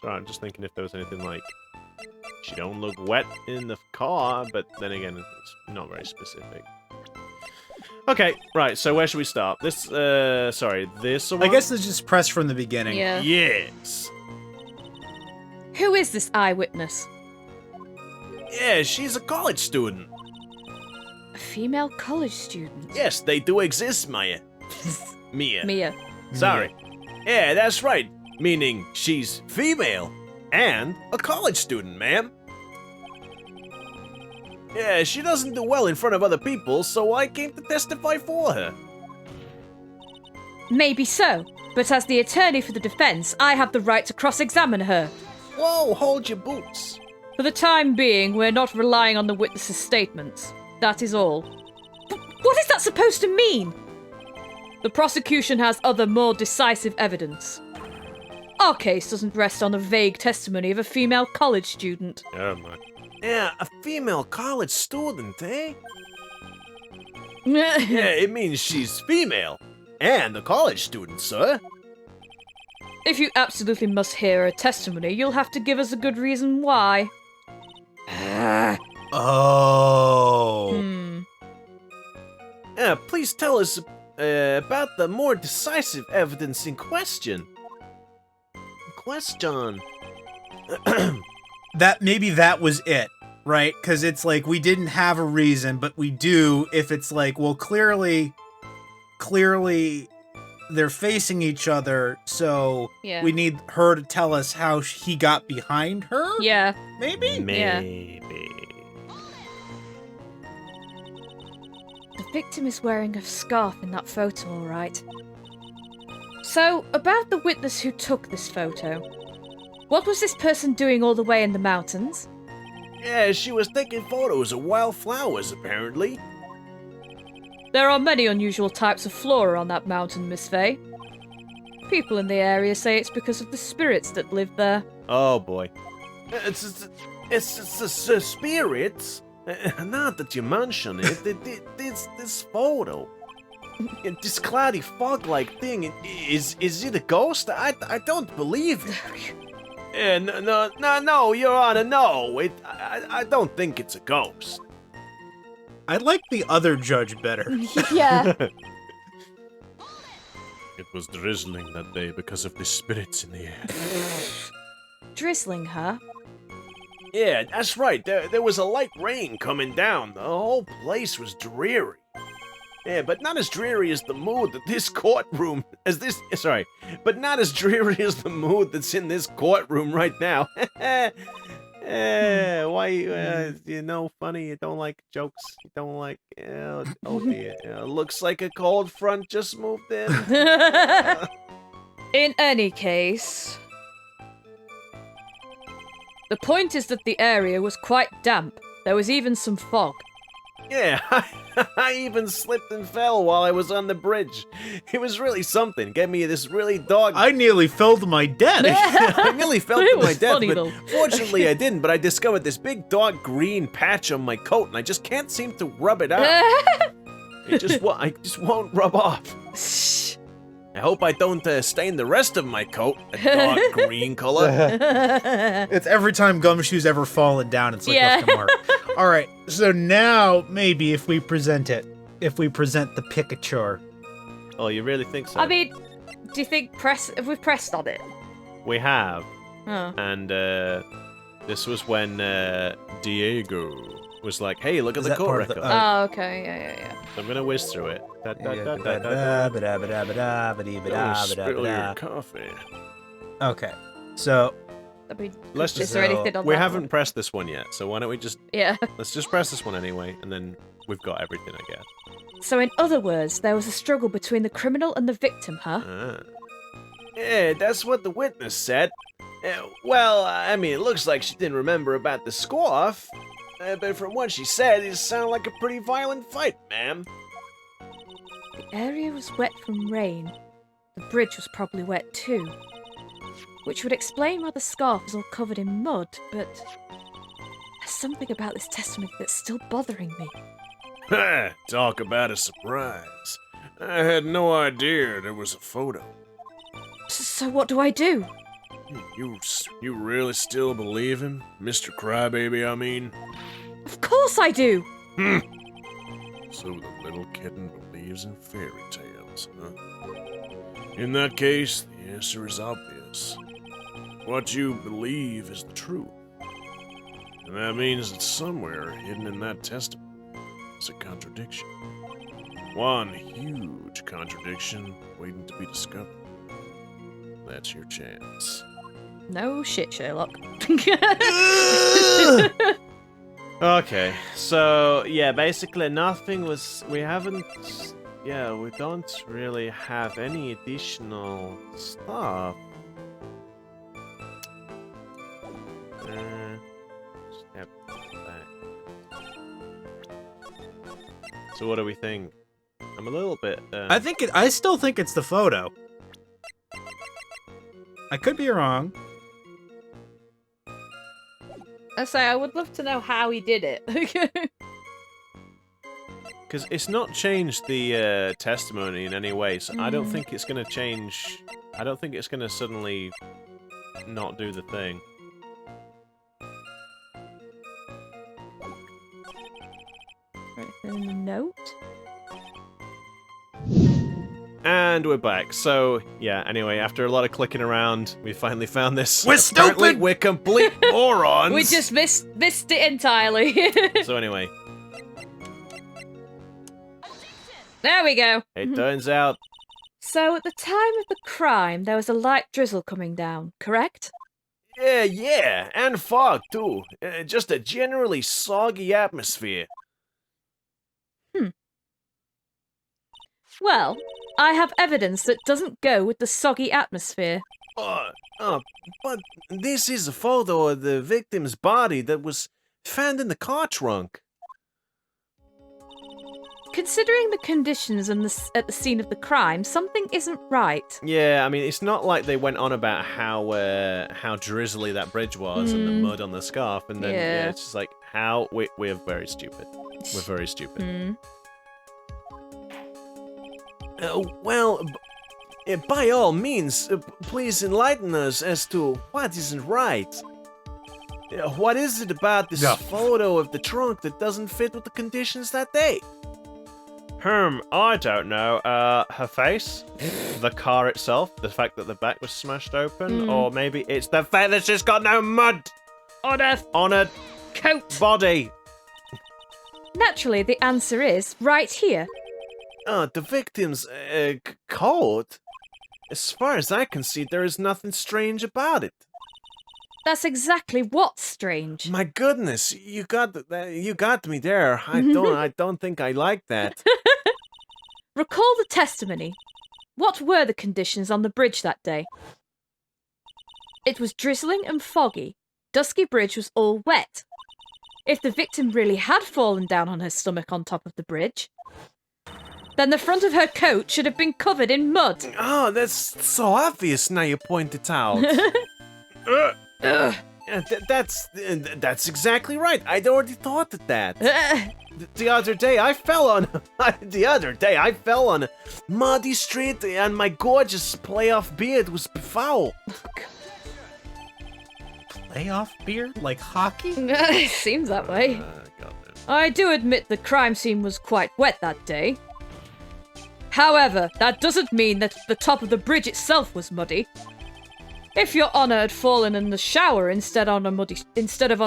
Sorry, I'm just thinking if there was anything like she don't look wet in the car, but then again, it's not very specific. Okay, right. So where should we start? This, sorry, this one. I guess it's just press from the beginning. Yeah. Yes. Who is this eyewitness? Yeah, she's a college student. A female college student. Yes, they do exist, Mia. Mia. Mia. Sorry. Yeah, that's right. Meaning she's female and a college student, ma'am. Yeah, she doesn't do well in front of other people, so I came to testify for her. Maybe so, but as the attorney for the defense, I have the right to cross-examine her. Whoa, hold your boots. For the time being, we're not relying on the witness's statements. That is all. But what is that supposed to mean? The prosecution has other, more decisive evidence. Our case doesn't rest on the vague testimony of a female college student. Oh my. Yeah, a female college student, eh? Yeah, it means she's female and a college student, sir. If you absolutely must hear her testimony, you'll have to give us a good reason why. Oh. Yeah, please tell us about the more decisive evidence in question. That maybe that was it, right? Because it's like we didn't have a reason, but we do if it's like, well, clearly they're facing each other, so Yeah. we need her to tell us how he got behind her. Yeah. Maybe. Maybe. The victim is wearing a scarf in that photo, all right. So, about the witness who took this photo. What was this person doing all the way in the mountains? Yeah, she was taking photos of wildflowers, apparently. There are many unusual types of flora on that mountain, Miss Faye. People in the area say it's because of the spirits that live there. Oh boy. It's spirits. Now that you mention it, this photo. This cloudy fog-like thing, is it a ghost? I don't believe it. No, Your Honor, no. I don't think it's a ghost. I like the other judge better. Yeah. It was drizzling that day because of the spirits in the air. Drizzling, huh? Yeah, that's right. There was a light rain coming down. The whole place was dreary. Yeah, but not as dreary as the mood that this courtroom... but not as dreary as the mood that's in this courtroom right now. Why, you know, funny, you don't like jokes, you don't like... oh dear, looks like a cold front just moved in. In any case... The point is that the area was quite damp. There was even some fog. Yeah, I even slipped and fell while I was on the bridge. It was really something. Gave me this really dark... I nearly fell to my death. I nearly fell to my death, funny, but though. fortunately I didn't. But I discovered this big dark green patch on my coat, and I just can't seem to rub it out. I just won't rub off. I hope I don't stain the rest of my coat a dark green color. It's every time Gumshoe's ever fallen down, it's like left a mark. All right, so now maybe if we present the Pikachu. Oh, you really think so? I mean, do you think have we pressed on it? We have. Oh. And this was when Diego was like, hey, look at the that court part of the- record. Oh, okay, yeah. So I'm gonna whiz through it. Don't spill your coffee. Okay, so I mean, Let's is just- there anything on We that haven't one? pressed this one yet, so why don't we just... Yeah. Let's just press this one anyway, and then we've got everything, I guess. So in other words, there was a struggle between the criminal and the victim, huh? Ah. Yeah, that's what the witness said. Well, I mean, it looks like she didn't remember about the score-off. But from what she said, it sounded like a pretty violent fight, ma'am. The area was wet from rain. The bridge was probably wet too. Which would explain why the scarf was all covered in mud, but... There's something about this testimony that's still bothering me. Ha! Talk about a surprise. I had no idea there was a photo. So what do I do? You really still believe him? Mr. Crybaby, I mean? Of course I do! So the little kitten believes in fairy tales, huh? In that case, the answer is obvious. What you believe is the truth. And that means that somewhere hidden in that testimony is a contradiction. One huge contradiction waiting to be discovered. That's your chance. No shit, Sherlock. Okay, so, yeah, basically nothing was... We don't really have any additional stuff. Step back. So what do we think? I'm a little bit... I still think it's the photo. I could be wrong. I say, I would love to know how he did it. Because it's not changed the testimony in any way, so I don't think it's going to change... I don't think it's going to suddenly not do the thing. Anything in the note? And we're back. So, yeah, anyway, after a lot of clicking around, we finally found this. We're Apparently, stupid! We're complete morons! We just missed it entirely. So anyway, There we go. it turns out... So at the time of the crime, there was a light drizzle coming down, correct? Yeah, and fog, too. Just a generally soggy atmosphere. Well, I have evidence that doesn't go with the soggy atmosphere. But this is a photo of the victim's body that was found in the car trunk. Considering the conditions and at the scene of the crime, something isn't right. Yeah, I mean, it's not like they went on about how drizzly that bridge was and the mud on the scarf, and then yeah, it's just like we're very stupid. We're very stupid. Well, By all means, please enlighten us as to what isn't right. What is it about this photo of the trunk that doesn't fit with the conditions that day? I don't know. Her face? The car itself? The fact that the back was smashed open? Or maybe it's the fact that she's got no mud On her coat. body? Naturally, the answer is right here. The victim's coat? As far as I can see, there is nothing strange about it. That's exactly what's strange. My goodness, you got me there. I don't think I like that. Recall the testimony. What were the conditions on the bridge that day? It was drizzling and foggy. Dusky Bridge was all wet. If the victim really had fallen down on her stomach on top of the bridge, then the front of her coat should have been covered in mud. Oh, that's so obvious now you point it out. That's exactly right. I'd already thought of that. The other day I fell on a muddy street and my gorgeous playoff beard was befouled. Playoff beard? Like hockey? Seems that way. I do admit the crime scene was quite wet that day. However, that doesn't mean that the top of the bridge itself was muddy. If your honour had fallen in the shower instead of on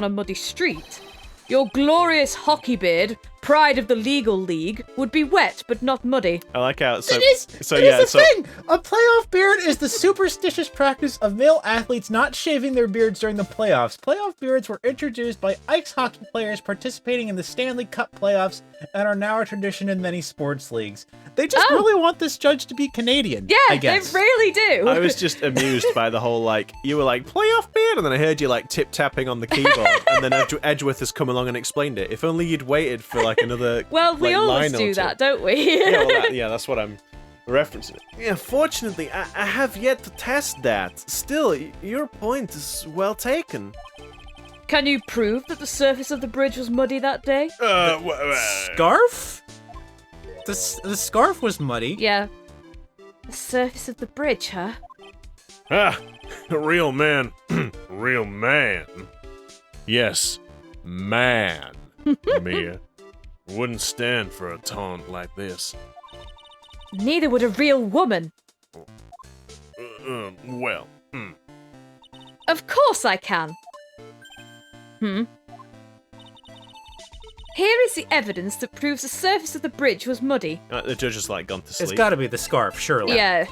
a muddy street, your glorious hockey beard, pride of the legal league, would be wet but not muddy. I like how It is the thing! A playoff beard is the superstitious practice of male athletes not shaving their beards during the playoffs. Playoff beards were introduced by ice hockey players participating in the Stanley Cup playoffs and are now a tradition in many sports leagues. They just really want this judge to be Canadian. Yeah, I guess. they really do. I was just amused by the whole, you were like, playoff beard, and then I heard you, tip-tapping on the keyboard, and then Edgeworth has come along and explained it. If only you'd waited for, another Well, we always do that, don't we? That's what I'm referencing. Yeah, fortunately, I have yet to test that. Still, your point is well taken. Can you prove that the surface of the bridge was muddy that day? Scarf? The scarf was muddy. Yeah. The surface of the bridge, huh? A real man. Real man. Yes, man, Mia. Wouldn't stand for a taunt like this. Neither would a real woman. Well, Of course I can. Here is the evidence that proves the surface of the bridge was muddy. The judge has, gone to sleep. It's gotta be the scarf, surely. Yeah.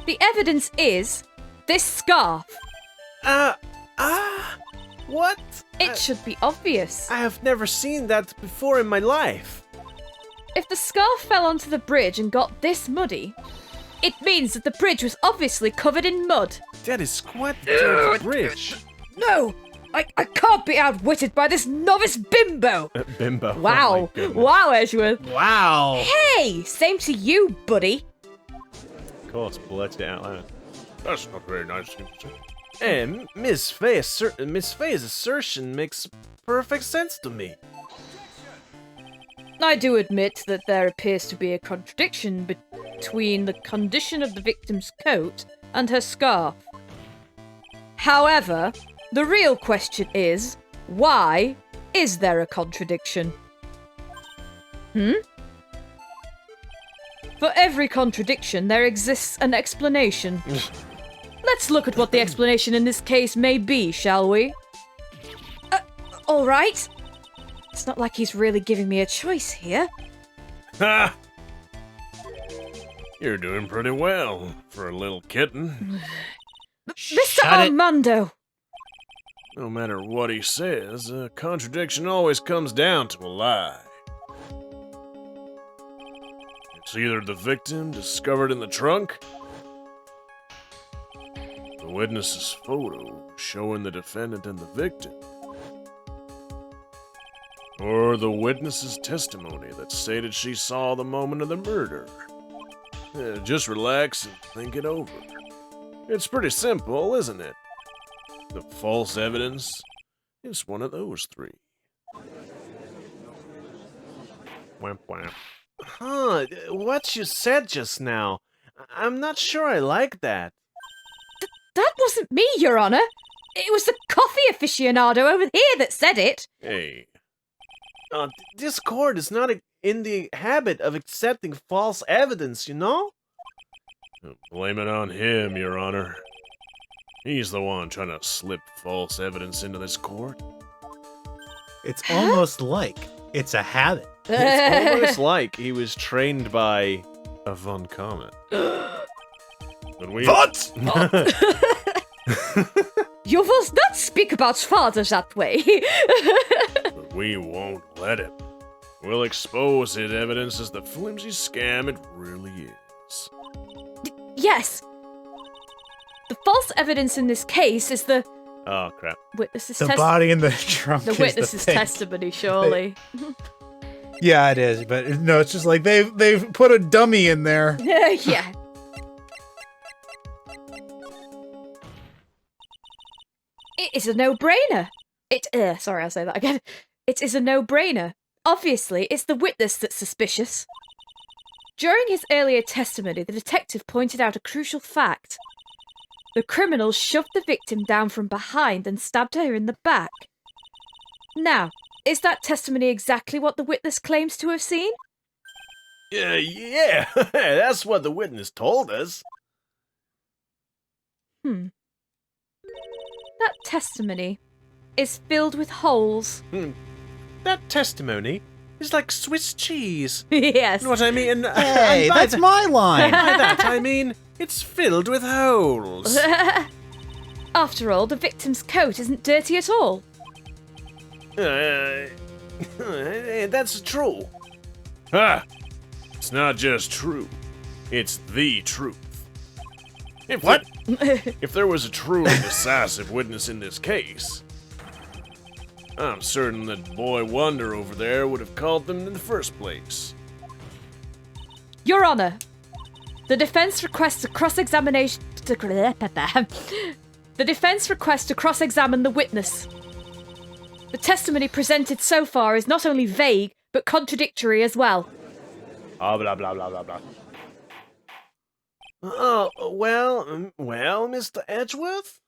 The evidence is this scarf. What? It should be obvious. I have never seen that before in my life. If the scarf fell onto the bridge and got this muddy, it means that the bridge was obviously covered in mud. That is quite a dirty bridge. No! I can't be outwitted by this novice bimbo! Bimbo. Wow. Oh my goodness. Wow, Edgeworth. Wow. Hey! Same to you, buddy. Of course, blurted it out loud. that's not very nice of him to say. Miss Faye's assertion makes perfect sense to me. I do admit that there appears to be a contradiction between the condition of the victim's coat and her scarf. However, the real question is, why is there a contradiction? For every contradiction, there exists an explanation. Let's look at what the explanation in this case may be, shall we? All right. It's not like he's really giving me a choice here. Ha! You're doing pretty well for a little kitten. Mr. Armando! No matter what he says, a contradiction always comes down to a lie. It's either the victim discovered in the trunk, the witness's photo showing the defendant and the victim, or the witness's testimony that stated she saw the moment of the murder. Just relax and think it over. It's pretty simple, isn't it? The false evidence is one of those three. Wamp wamp. What you said just now, I'm not sure I like that. That wasn't me, Your Honor. It was the coffee aficionado over here that said it. Hey, This court is not in the habit of accepting false evidence, you know? blame it on him, Your Honor. He's the one trying to slip false evidence into this court. It's almost like it's a habit. It's almost like he was trained by a Von Comet. But we What? You will not speak about father that way. but we won't let him. We'll expose his evidence as the flimsy scam it really is. Yes. The false evidence in this case is the Oh, crap. witness's The body in the trunk. the is witness's thing. testimony, surely. Yeah, it is, but no, it's just like they've put a dummy in there. Yeah. It is a no-brainer. Sorry, I'll say that again. It is a no-brainer. Obviously, it's the witness that's suspicious. During his earlier testimony, the detective pointed out a crucial fact. The criminal shoved the victim down from behind and stabbed her in the back. Now, is that testimony exactly what the witness claims to have seen? Yeah, that's what the witness told us. That testimony is filled with holes. That testimony is like Swiss cheese. Yes. You know what I mean? Hey, And by that's my line. by that, I mean, it's filled with holes. After all, the victim's coat isn't dirty at all. That's true. It's not just true. It's the truth. If What? If there was a truly decisive witness in this case, I'm certain that Boy Wonder over there would have called them in the first place. Your Honor, the defense requests a cross-examination. The defense requests to cross-examine the witness. The testimony presented so far is not only vague, but contradictory as well. Blah, blah, blah, blah, blah. Oh, well, Mr. Edgeworth?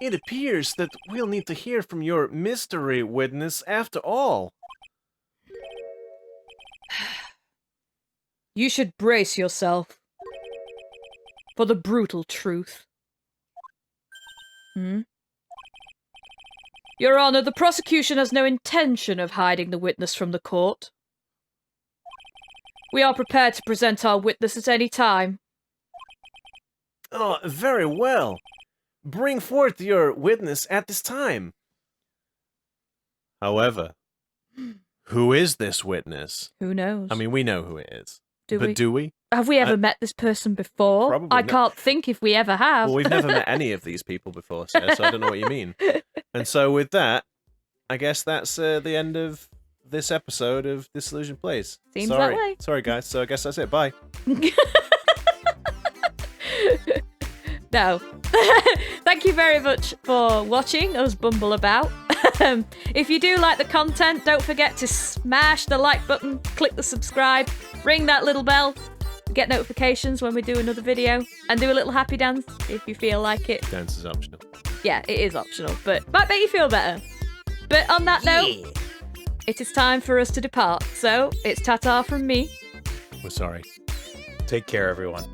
It appears that we'll need to hear from your mystery witness after all. You should brace yourself for the brutal truth. Your Honor, the prosecution has no intention of hiding the witness from the court. We are prepared to present our witness at any time. Oh, very well. Bring forth your witness at this time. However, who is this witness? Who knows? I mean, we know who it is. Do but we? do we? Have we ever met this person before? Probably I not. can't think if we ever have. Well, we've never met any of these people before, sir, so I don't know what you mean. And so with that, I guess that's the end of this episode of Disillusioned Plays. Seems Sorry. that way. Sorry, guys. So I guess that's it. Bye. No. Thank you very much for watching us bumble about. If you do like the content, don't forget to smash the like button, click the subscribe, ring that little bell, get notifications when we do another video, and do a little happy dance if you feel like it. Dance is optional. Yeah, it is optional, but might make you feel better. But on that note, it is time for us to depart. So it's ta-ta from me. We're sorry. Take care, everyone.